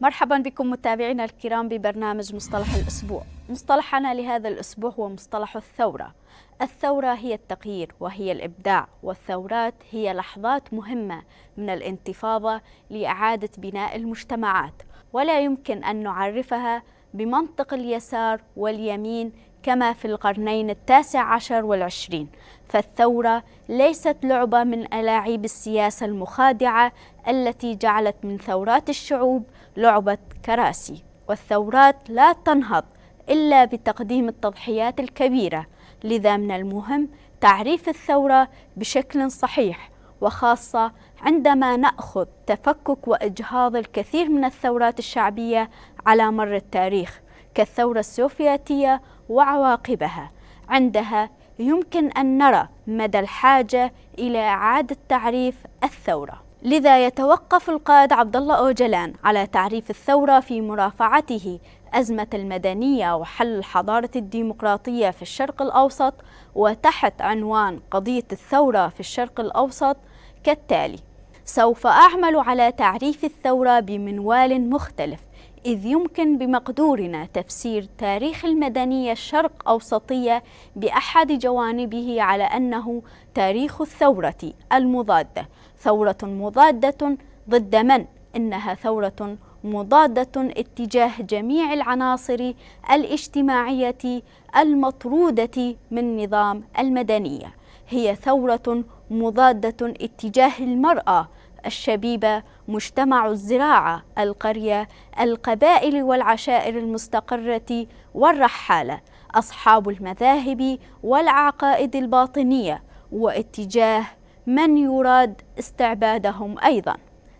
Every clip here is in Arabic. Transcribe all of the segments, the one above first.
مرحبا بكم متابعينا الكرام ببرنامج مصطلح الأسبوع. مصطلحنا لهذا الأسبوع هو مصطلح الثورة. الثورة هي التغيير وهي الإبداع، والثورات هي لحظات مهمة من الانتفاضة لإعادة بناء المجتمعات، ولا يمكن أن نعرفها بمنطق اليسار واليمين كما في القرنين 19 والعشرين. فالثورة ليست لعبة من ألاعيب السياسة المخادعة التي جعلت من ثورات الشعوب لعبة كراسي، والثورات لا تنهض إلا بتقديم التضحيات الكبيرة. لذا من المهم تعريف الثورة بشكل صحيح، وخاصة عندما نأخذ تفكك وإجهاض الكثير من الثورات الشعبية على مر التاريخ كالثورة السوفيتية وعواقبها. عندها يمكن أن نرى مدى الحاجة إلى إعادة تعريف الثورة. لذا يتوقف القائد عبد الله أوجلان على تعريف الثورة في مرافعته أزمة المدنية وحل الحضارة الديمقراطية في الشرق الأوسط، وتحت عنوان قضية الثورة في الشرق الأوسط كالتالي: سوف أعمل على تعريف الثورة بمنوال مختلف، إذ يمكن بمقدورنا تفسير تاريخ المدنية الشرق أوسطية بأحد جوانبه على أنه تاريخ الثورة المضادة، ثورة مضادة ضد من؟ إنها ثورة مضادة اتجاه جميع العناصر الاجتماعية المطرودة من نظام المدنية. هي ثورة مضادة اتجاه المرأة، الشبيبة، مجتمع الزراعة، القرية، القبائل والعشائر المستقرة والرحالة، أصحاب المذاهب والعقائد الباطنية، واتجاه من يراد استعبادهم أيضا.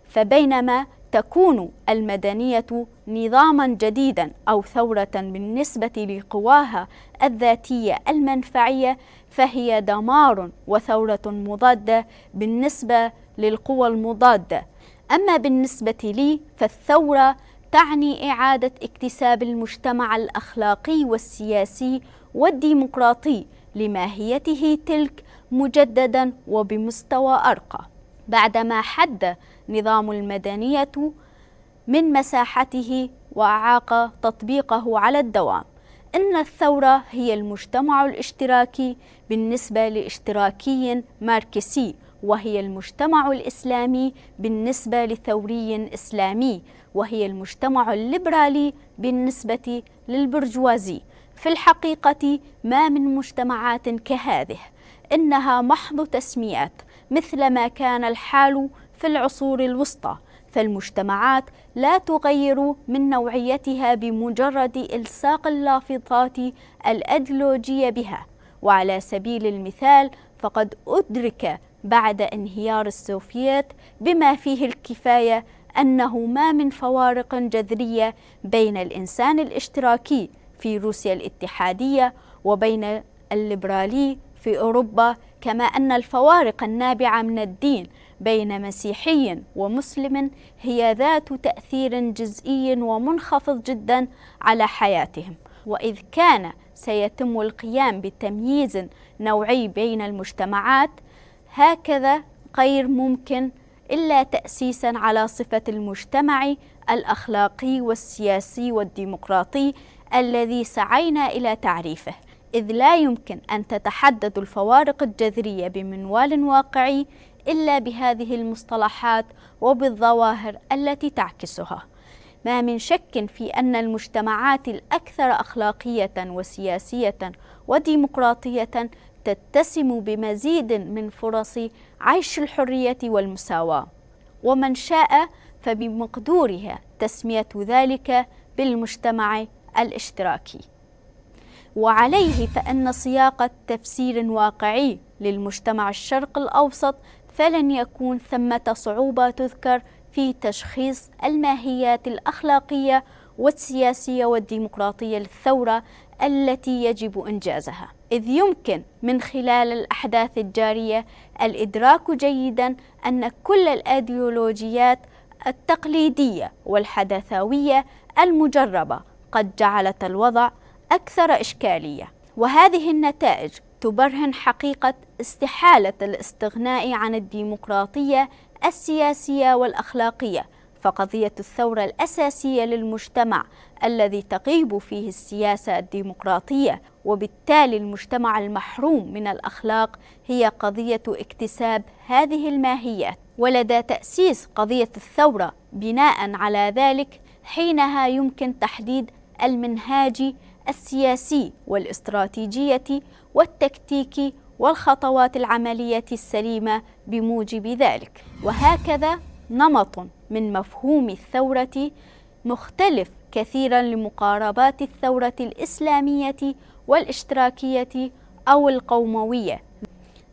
فبينما تكون المدنية نظاما جديدا أو ثورة بالنسبة لقواها الذاتية المنفعية، فهي دمار وثورة مضادة بالنسبة للقوى المضادة. أما بالنسبة لي فالثورة تعني إعادة اكتساب المجتمع الأخلاقي والسياسي والديمقراطي لماهيته تلك مجددا وبمستوى أرقى، بعدما حد نظام المدنية من مساحته وأعاق تطبيقه على الدوام. إن الثورة هي المجتمع الاشتراكي بالنسبة لاشتراكي ماركسي، وهي المجتمع الإسلامي بالنسبة لثوري إسلامي، وهي المجتمع الليبرالي بالنسبة للبرجوازي. في الحقيقة ما من مجتمعات كهذه، إنها محض تسميات، مثل ما كان الحال في العصور الوسطى. فالمجتمعات لا تغير من نوعيتها بمجرد إلصاق اللافظات الأيديولوجية بها. وعلى سبيل المثال فقد أدرك بعد انهيار السوفييت بما فيه الكفاية أنه ما من فوارق جذرية بين الإنسان الاشتراكي في روسيا الاتحادية وبين الليبرالي في أوروبا، كما أن الفوارق النابعة من الدين بين مسيحي ومسلم هي ذات تأثير جزئي ومنخفض جدا على حياتهم. وإذ كان سيتم القيام بتمييز نوعي بين المجتمعات، هكذا غير ممكن إلا تأسيسا على صفة المجتمع الأخلاقي والسياسي والديمقراطي الذي سعينا إلى تعريفه، إذ لا يمكن أن تتحدد الفوارق الجذرية بمنوال واقعي إلا بهذه المصطلحات وبالظواهر التي تعكسها. ما من شك في أن المجتمعات الأكثر أخلاقية وسياسية وديمقراطية تتسم بمزيد من فرص عيش الحرية والمساواة، ومن شاء فبمقدورها تسمية ذلك بالمجتمع الاشتراكي. وعليه فإن سياق تفسير واقعي للمجتمع الشرق الأوسط فلن يكون ثمة صعوبة تذكر في تشخيص الماهيات الأخلاقية والسياسية والديمقراطية للثورة التي يجب إنجازها، إذ يمكن من خلال الأحداث الجارية الإدراك جيدا أن كل الأيديولوجيات التقليدية والحدثاوية المجربة قد جعلت الوضع أكثر إشكالية. وهذه النتائج تبرهن حقيقة استحالة الاستغناء عن الديمقراطية السياسية والأخلاقية، فقضية الثورة الأساسية للمجتمع الذي تغيب فيه السياسة الديمقراطية وبالتالي المجتمع المحروم من الأخلاق هي قضية اكتساب هذه الماهيات. ولدى تأسيس قضية الثورة بناء على ذلك حينها يمكن تحديد المنهاج السياسي والاستراتيجية والتكتيكي والخطوات العملية السليمة بموجب ذلك. وهكذا نمط من مفهوم الثورة مختلف كثيرا لمقاربات الثورة الإسلامية والاشتراكية أو القوموية،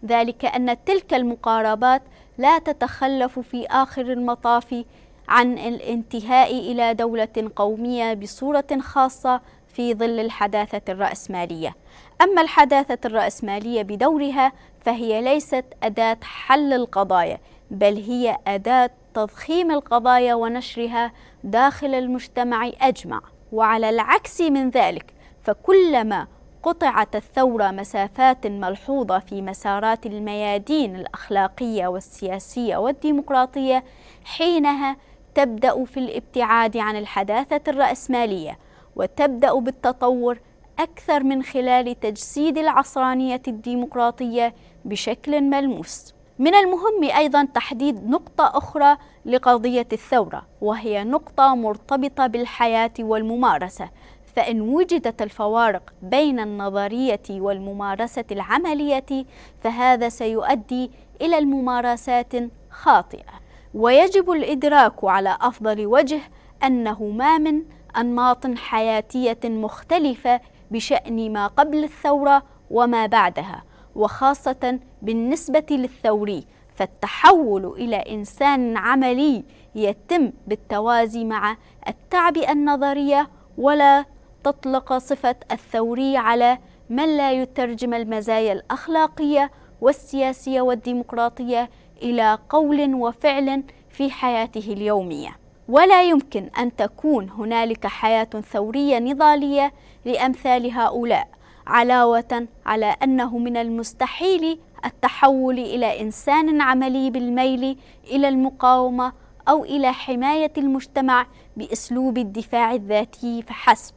ذلك أن تلك المقاربات لا تتخلف في آخر المطاف عن الانتهاء إلى دولة قومية بصورة خاصة في ظل الحداثة الرأسمالية. أما الحداثة الرأسمالية بدورها فهي ليست أداة حل القضايا، بل هي أداة تضخيم القضايا ونشرها داخل المجتمع أجمع. وعلى العكس من ذلك، فكلما قطعت الثورة مسافات ملحوظة في مسارات الميادين الأخلاقية والسياسية والديمقراطية، حينها تبدأ في الابتعاد عن الحداثة الرأسمالية وتبدأ بالتطور أكثر من خلال تجسيد العصرانية الديمقراطية بشكل ملموس. من المهم أيضا تحديد نقطة أخرى لقضية الثورة، وهي نقطة مرتبطة بالحياة والممارسة، فإن وجدت الفوارق بين النظرية والممارسة العملية فهذا سيؤدي إلى الممارسات خاطئة. ويجب الإدراك على أفضل وجه أنه ما من أنماط حياتية مختلفة بشأن ما قبل الثورة وما بعدها، وخاصة بالنسبة للثوري، فالتحول إلى إنسان عملي يتم بالتوازي مع التعبئة النظرية، ولا تطلق صفة الثوري على من لا يترجم المزايا الأخلاقية والسياسية والديمقراطية إلى قول وفعل في حياته اليومية. ولا يمكن أن تكون هنالك حياة ثورية نضالية لأمثال هؤلاء، علاوة على أنه من المستحيل التحول إلى إنسان عملي بالميل إلى المقاومة أو إلى حماية المجتمع بأسلوب الدفاع الذاتي فحسب،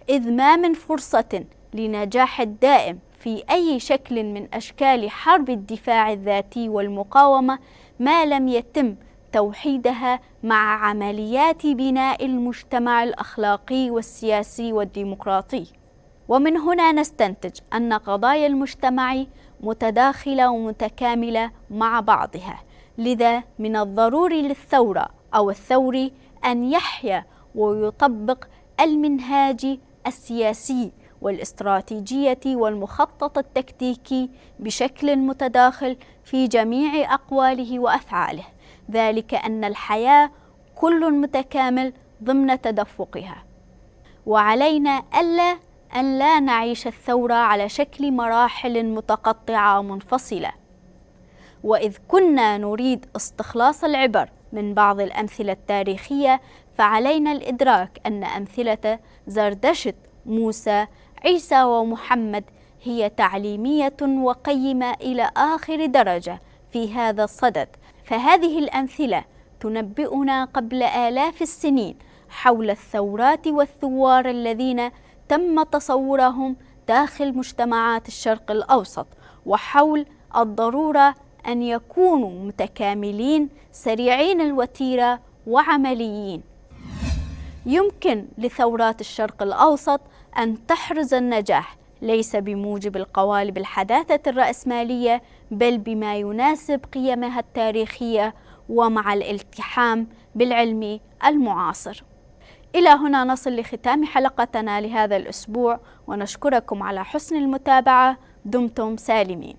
إذ ما من فرصة لنجاح الدائم في أي شكل من أشكال حرب الدفاع الذاتي والمقاومة ما لم يتم توحيدها مع عمليات بناء المجتمع الأخلاقي والسياسي والديمقراطي. ومن هنا نستنتج أن قضايا المجتمع متداخلة ومتكاملة مع بعضها، لذا من الضروري للثورة أو الثوري أن يحيا ويطبق المنهاج السياسي والاستراتيجية والمخطط التكتيكي بشكل متداخل في جميع أقواله وأفعاله، ذلك أن الحياة كل متكامل ضمن تدفقها. وعلينا أن لا نعيش الثورة على شكل مراحل متقطعة منفصلة. وإذ كنا نريد استخلاص العبر من بعض الأمثلة التاريخية، فعلينا الإدراك أن أمثلة زردشت، موسى، عيسى ومحمد هي تعليمية وقيمة إلى آخر درجة في هذا الصدد. فهذه الأمثلة تنبئنا قبل آلاف السنين حول الثورات والثوار الذين تم تصورهم داخل مجتمعات الشرق الأوسط، وحول الضرورة أن يكونوا متكاملين سريعين الوتيرة وعمليين. يمكن لثورات الشرق الأوسط أن تحرز النجاح ليس بموجب القوالب الحداثة الرأسمالية، بل بما يناسب قيمها التاريخية ومع الالتحام بالعلم المعاصر. إلى هنا نصل لختام حلقتنا لهذا الأسبوع، ونشكركم على حسن المتابعة. دمتم سالمين.